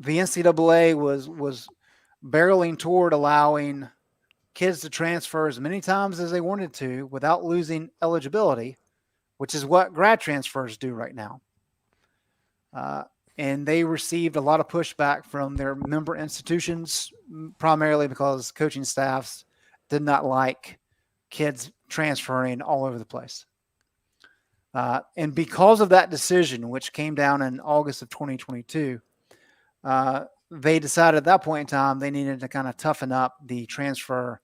the NCAA was barreling toward allowing kids to transfer as many times as they wanted to without losing eligibility, which is what grad transfers do right now. Uh, and they received a lot of pushback from their member institutions, primarily because coaching staffs did not like kids transferring all over the place. And because of that decision, which came down in August of 2022, they decided at that point in time they needed to kind of toughen up the transfer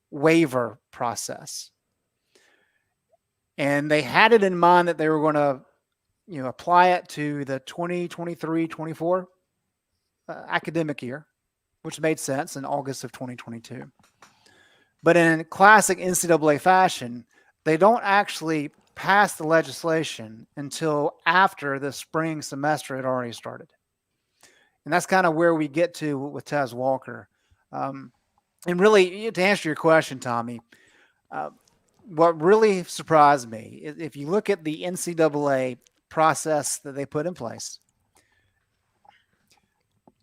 waiver process. And they had it in mind that they were going to, apply it to the 2023-24 academic year, which made sense in August of 2022. But in classic NCAA fashion, they don't actually pass the legislation until after the spring semester had already started. And that's kind of where we get to with Tez Walker. And really, to answer your question, Tommy, what really surprised me is if you look at the NCAA process that they put in place,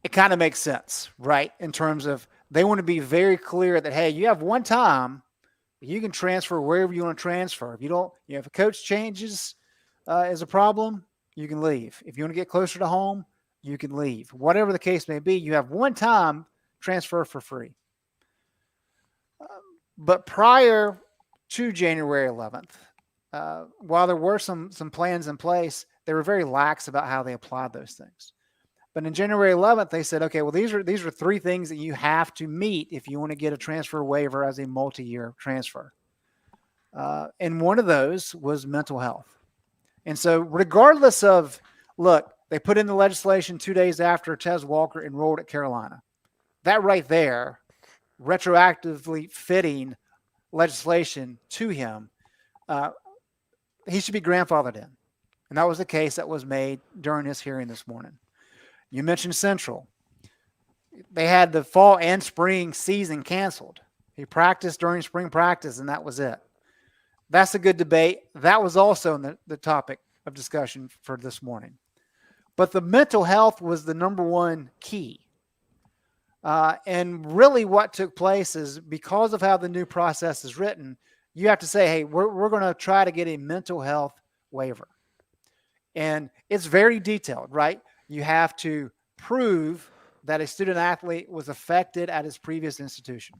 it kind of makes sense, right? In terms of they want to be very clear that, hey, you have one time, you can transfer wherever you want to transfer. If you don't, if a coach changes is a problem, you can leave. If you want to get closer to home, you can leave. Whatever the case may be, you have one time transfer for free. But prior to January 11th, while there were some plans in place, they were very lax about how they applied those things. But in January 11th, they said, okay, well, these are three things that you have to meet if you want to get a transfer waiver as a multi-year transfer. And one of those was mental health. And so regardless of, look, they put in the legislation 2 days after Tez Walker enrolled at Carolina. That right there, retroactively fitting legislation to him, he should be grandfathered in. And that was the case that was made during his hearing this morning. You mentioned Central. They had the fall and spring season canceled. He practiced during spring practice, and that was it. That's a good debate. That was also the topic of discussion for this morning. But the mental health was the number one key. And really what took place is because of how the new process is written, you have to say, hey, we're going to try to get a mental health waiver. And it's very detailed, right? You have to prove that a student athlete was affected at his previous institution.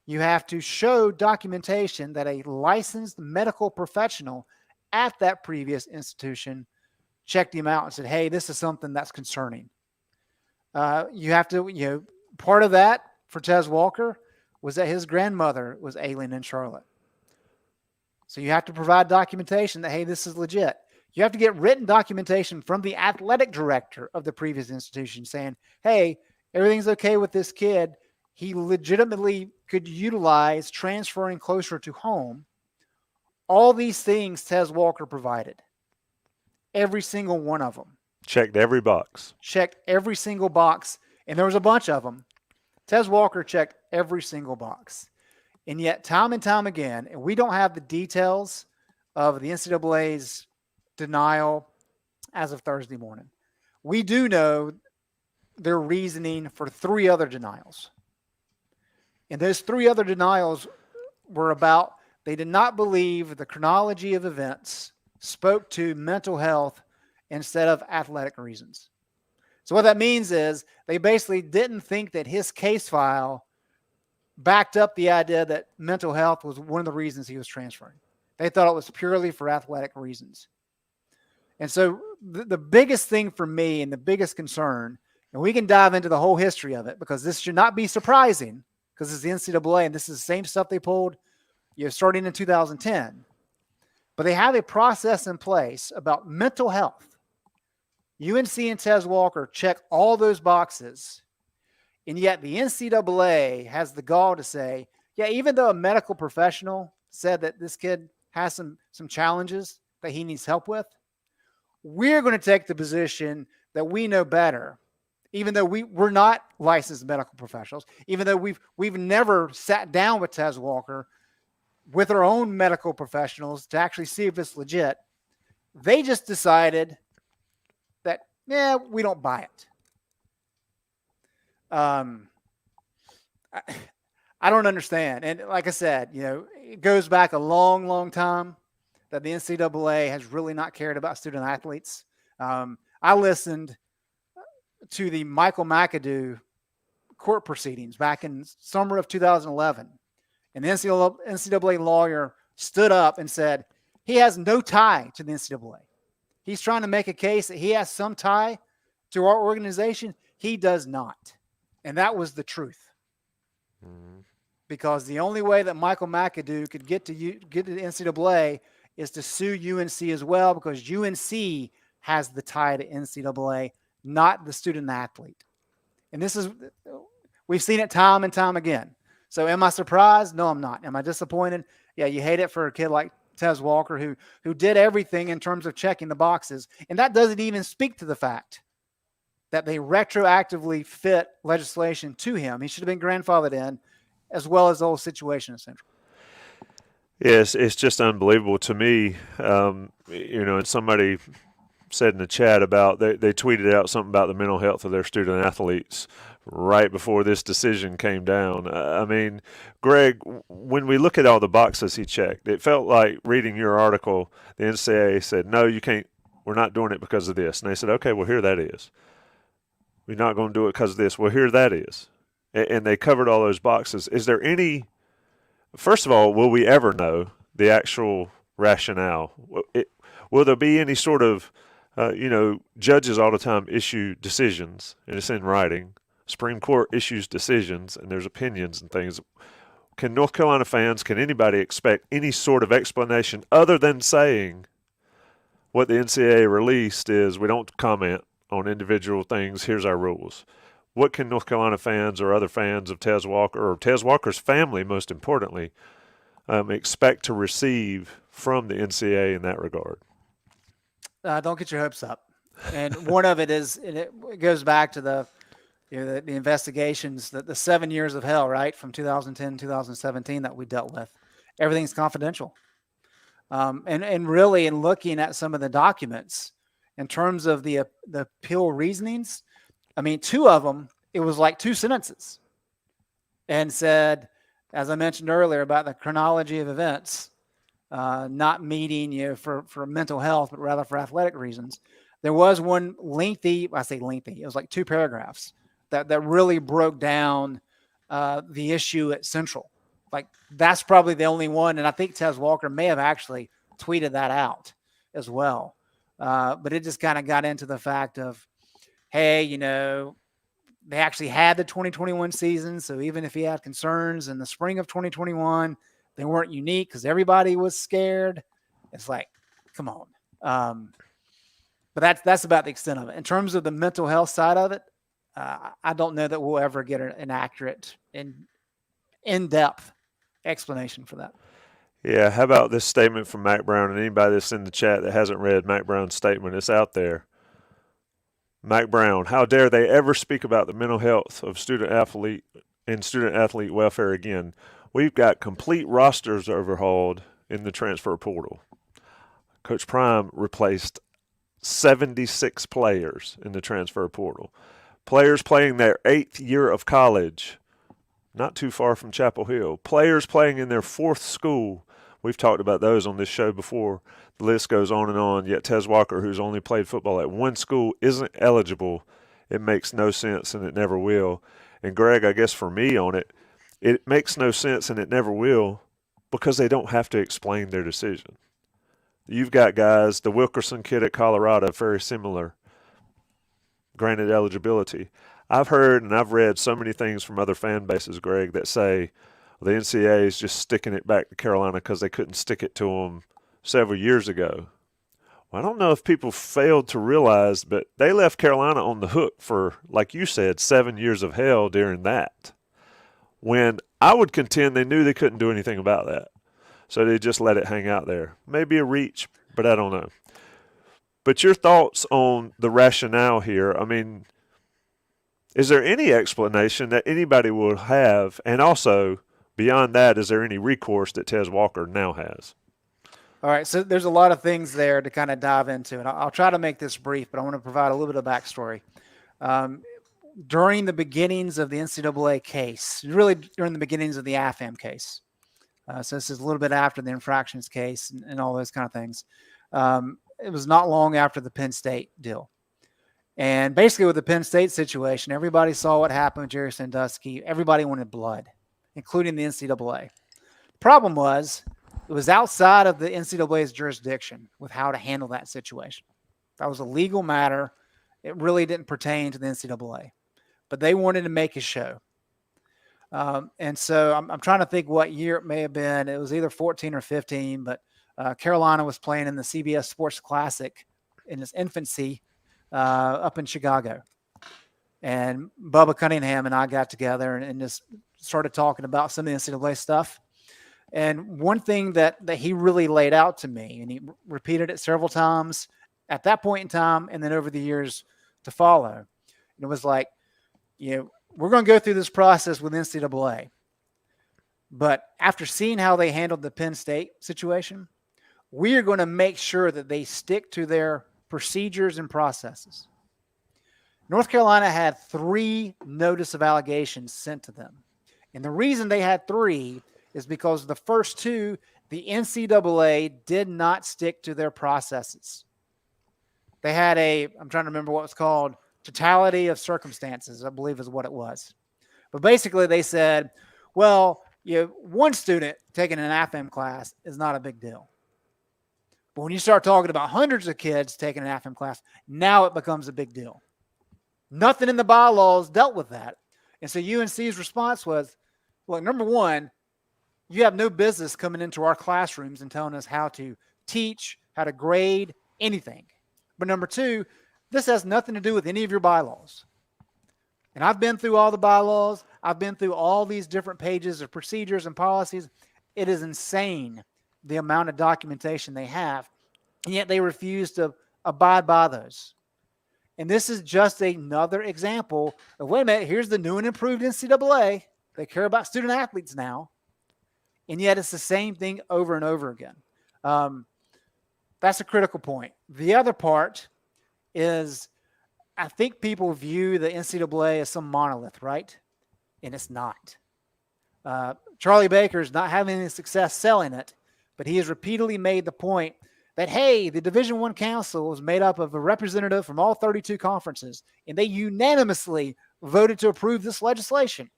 You have to show documentation that a licensed medical professional at that previous institution checked him out and said, hey, this is something that's concerning. You have to, part of that for Tez Walker was that his grandmother was ailing in Charlotte. So you have to provide documentation that, hey, this is legit. You have to get written documentation from the athletic director of the previous institution saying, hey, everything's okay with this kid. He legitimately could utilize transferring closer to home. All these things Tez Walker provided. Every single one of them. Checked every box. Checked every single box. And there was a bunch of them. Tez Walker checked every single box. And yet, time and time again, and we don't have the details of the NCAA's denial as of Thursday morning. We do know their reasoning for 3 other denials. And those 3 other denials were about they did not believe the chronology of events spoke to mental health instead of athletic reasons. So what that means is they basically didn't think that his case file backed up the idea that mental health was one of the reasons he was transferring. They thought it was purely for athletic reasons. And so the biggest thing for me and the biggest concern, and we can dive into the whole history of it because this should not be surprising because it's the NCAA and this is the same stuff they pulled, starting in 2010. But they have a process in place about mental health. UNC and Tez Walker check all those boxes, and yet the NCAA has the gall to say, yeah, even though a medical professional said that this kid has some challenges that he needs help with, we're going to take the position that we know better, even though we're not licensed medical professionals, even though we've never sat down with Tez Walker with our own medical professionals to actually see if it's legit. They just decided that, we don't buy it. Um, I, I don't understand. And like I said, it goes back a long, long time that the NCAA has really not cared about student athletes. I listened to the Michael McAdoo court proceedings back in summer of 2011, and the NCAA lawyer stood up and said he has no tie to the NCAA. He's trying to make a case that he has some tie to our organization. He does not. And that was the truth. Mm-hmm. Because the only way that Michael McAdoo could get to the NCAA is to sue UNC as well, because UNC has the tie to NCAA, not the student athlete. And we've seen it time and time again. So am I surprised? No, I'm not. Am I disappointed? Yeah, you hate it for a kid like Tez Walker, who did everything in terms of checking the boxes. And that doesn't even speak to the fact that they retroactively fit legislation to him. He should have been grandfathered in, as well as the whole situation in Central. Yes, it's just unbelievable to me. And somebody said in the chat about they tweeted out something about the mental health of their student athletes right before this decision came down. I mean, Greg, when we look at all the boxes he checked, it felt like reading your article, the NCAA said, no, you can't, we're not doing it because of this. And they said, okay, well, here that is. We're not going to do it because of this. Well, here that is. And they covered all those boxes. Is there any, first of all, will we ever know the actual rationale? Will there be any sort of, judges all the time issue decisions, and it's in writing. Supreme Court issues decisions, and there's opinions and things. Can North Carolina fans, can anybody expect any sort of explanation other than saying what the NCAA released is we don't comment on individual things, here's our rules? What can North Carolina fans or other fans of Tez Walker, or Tez Walker's family most importantly, expect to receive from the NCAA in that regard? Don't get your hopes up. And one of it is, and it goes back to the investigations, the 7 years of hell, right, from 2010, 2017 that we dealt with. Everything's confidential. And really, in looking at some of the documents, in terms of the appeal reasonings, I mean, two of them, it was like 2 sentences, and said, as I mentioned earlier, about the chronology of events, not meeting for mental health, but rather for athletic reasons. There was one lengthy, I say lengthy, it was like 2 paragraphs that really broke down the issue at Central. Like, that's probably the only one, and I think Tez Walker may have actually tweeted that out as well. But it just kind of got into the fact of, hey, they actually had the 2021 season, so even if he had concerns in the spring of 2021, they weren't unique because everybody was scared. It's like, come on. But that's about the extent of it. In terms of the mental health side of it, I don't know that we'll ever get an accurate and in-depth explanation for that. Yeah, how about this statement from Mac Brown? And anybody that's in the chat that hasn't read Mac Brown's statement, it's out there. Mac Brown, how dare they ever speak about the mental health of student athlete and student athlete welfare again? We've got complete rosters overhauled in the transfer portal. Coach Prime replaced 76 players in the transfer portal. Players playing their 8th year of college, not too far from Chapel Hill. Players playing in their 4th school. We've talked about those on this show before. The list goes on and on. Yet Tez Walker, who's only played football at 1 school, isn't eligible. It makes no sense, and it never will. And Greg, I guess for me on it, it makes no sense and it never will because they don't have to explain their decision. You've got guys, the Wilkerson kid at Colorado, very similar, granted eligibility. I've heard and I've read so many things from other fan bases, Greg, that say the NCAA is just sticking it back to Carolina because they couldn't stick it to them several years ago. Well, I don't know if people failed to realize, but they left Carolina on the hook for, like you said, 7 years of hell during that. When I would contend they knew they couldn't do anything about that. So they just let it hang out there. Maybe a reach, but I don't know. But your thoughts on the rationale here, I mean, is there any explanation that anybody will have? And also, beyond that, is there any recourse that Tez Walker now has? All right, so there's a lot of things there to kind of dive into, and I'll try to make this brief, but I want to provide a little bit of backstory. during the beginnings of the NCAA case, really during the beginnings of the AFAM case. So this is a little bit after the infractions case and all those kind of things. It was not long after the Penn State deal. And basically with the Penn State situation, everybody saw what happened with Jerry Sandusky. Everybody wanted blood, including the NCAA. The problem was it was outside of the NCAA's jurisdiction with how to handle that situation. That was a legal matter. It really didn't pertain to the NCAA. But they wanted to make a show. And so I'm trying to think what year it may have been. It was either 14 or 15, but Carolina was playing in the CBS Sports Classic in its infancy up in Chicago. And Bubba Cunningham and I got together and just started talking about some of the NCAA stuff. And one thing that he really laid out to me, and he repeated it several times at that point in time and then over the years to follow, and it was like, we're going to go through this process with NCAA. But after seeing how they handled the Penn State situation, we are going to make sure that they stick to their procedures and processes. North Carolina had 3 notice of allegations sent to them. And the reason they had 3 is because the first 2, the NCAA did not stick to their processes. They had I'm trying to remember what it was called, totality of circumstances, I believe is what it was. But basically they said, well, one student taking an AFM class is not a big deal. But when you start talking about hundreds of kids taking an AFM class, now it becomes a big deal. Nothing in the bylaws dealt with that. And so UNC's response was, well, number one, you have no business coming into our classrooms and telling us how to teach, how to grade, anything. But number 2, this has nothing to do with any of your bylaws. And I've been through all the bylaws. I've been through all these different pages of procedures and policies. It is insane the amount of documentation they have, and yet they refuse to abide by those. And this is just another example of, wait a minute, here's the new and improved NCAA. They care about student athletes now, and yet it's the same thing over and over again. That's a critical point. The other part is I think people view the NCAA as some monolith, right? And it's not. Charlie Baker is not having any success selling it, but he has repeatedly made the point that, hey, the Division I Council is made up of a representative from all 32 conferences, and they unanimously voted to approve this legislation.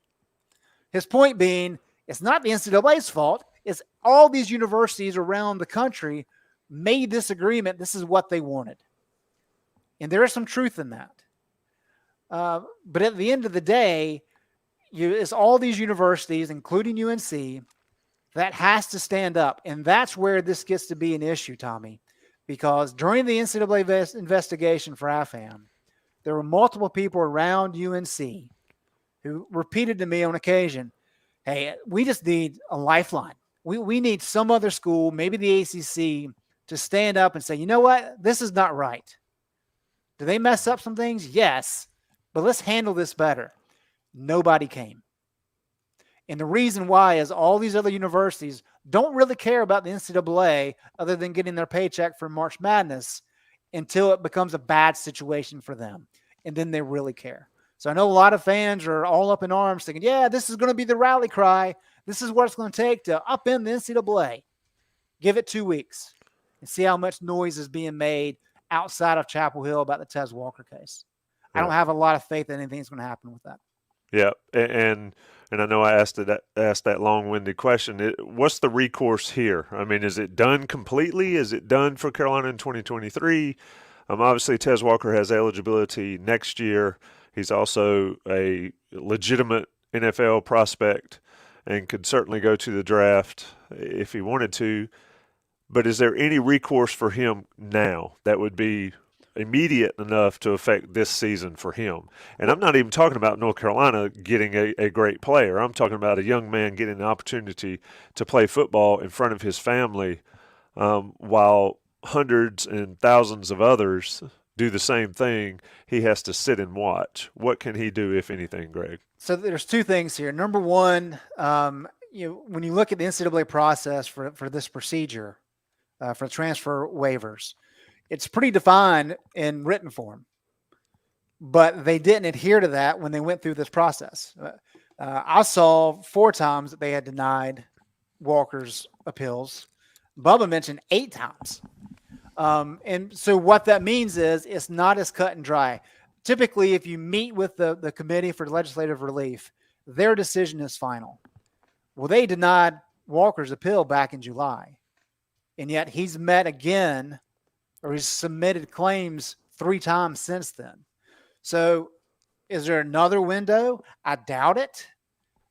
His point being, it's not the NCAA's fault. It's all these universities around the country made this agreement. This is what they wanted. And there is some truth in that. But at the end of the day, it's all these universities, including UNC, that has to stand up. And that's where this gets to be an issue, Tommy, because during the NCAA investigation for AFAM, there were multiple people around UNC who repeated to me on occasion, hey, we just need a lifeline. We need some other school, maybe the ACC, to stand up and say, you know what? This is not right. Do they mess up some things? Yes, but let's handle this better. Nobody came. And the reason why is all these other universities don't really care about the NCAA other than getting their paycheck for March Madness until it becomes a bad situation for them. And then they really care. So I know a lot of fans are all up in arms thinking, yeah, this is going to be the rally cry. This is what it's going to take to upend the NCAA. Give it 2 weeks and see how much noise is being made outside of Chapel Hill about the Tez Walker case. I don't have a lot of faith that anything's going to happen with that. Yeah, and I know I asked that long-winded question. What's the recourse here? I mean, is it done completely? Is it done for Carolina in 2023? Obviously, Tez Walker has eligibility next year. He's also a legitimate NFL prospect and could certainly go to the draft if he wanted to. But is there any recourse for him now that would be immediate enough to affect this season for him? And I'm not even talking about North Carolina getting a great player. I'm talking about a young man getting the opportunity to play football in front of his family while hundreds and thousands of others do the same thing. He has to sit and watch. What can he do, if anything, Greg? So there's 2 things here. Number one, when you look at the NCAA process for this procedure, for transfer waivers, it's pretty defined in written form. but they didn't adhere to that when they went through this process. I saw 4 times that they had denied Walker's appeals. Bubba mentioned 8 times. And so what that means is it's not as cut and dry. Typically, if you meet with the Committee for Legislative Relief, their decision is final. Well, they denied Walker's appeal back in July, and yet he's met again, or he's submitted claims 3 times since then. So is there another window? I doubt it.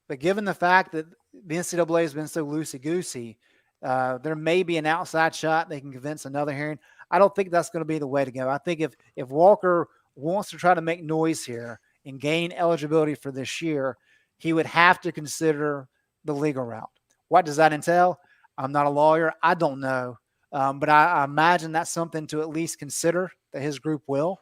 But given the fact that the NCAA has been so loosey-goosey, there may be an outside shot they can convince another hearing. I don't think that's going to be the way to go. I think if Walker wants to try to make noise here and gain eligibility for this year, he would have to consider the legal route. What does that entail? I'm not a lawyer. I don't know. But I imagine that's something to at least consider that his group will.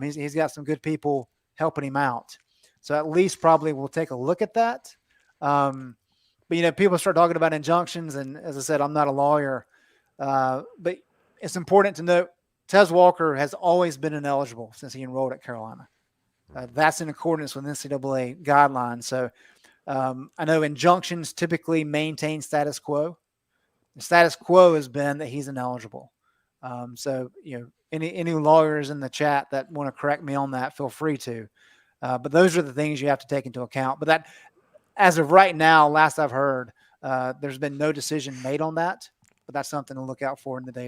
He's got some good people helping him out. So at least probably we'll take a look at that. But, people start talking about injunctions. And as I said, I'm not a lawyer. But it's important to note Tez Walker has always been ineligible since he enrolled at Carolina. That's in accordance with NCAA guidelines. So I know injunctions typically maintain status quo. The status quo has been that he's ineligible. So, any lawyers in the chat that want to correct me on that, feel free to. But those are the things you have to take into account. But that, as of right now, last I've heard, there's been no decision made on that. But that's something to look out for in the days.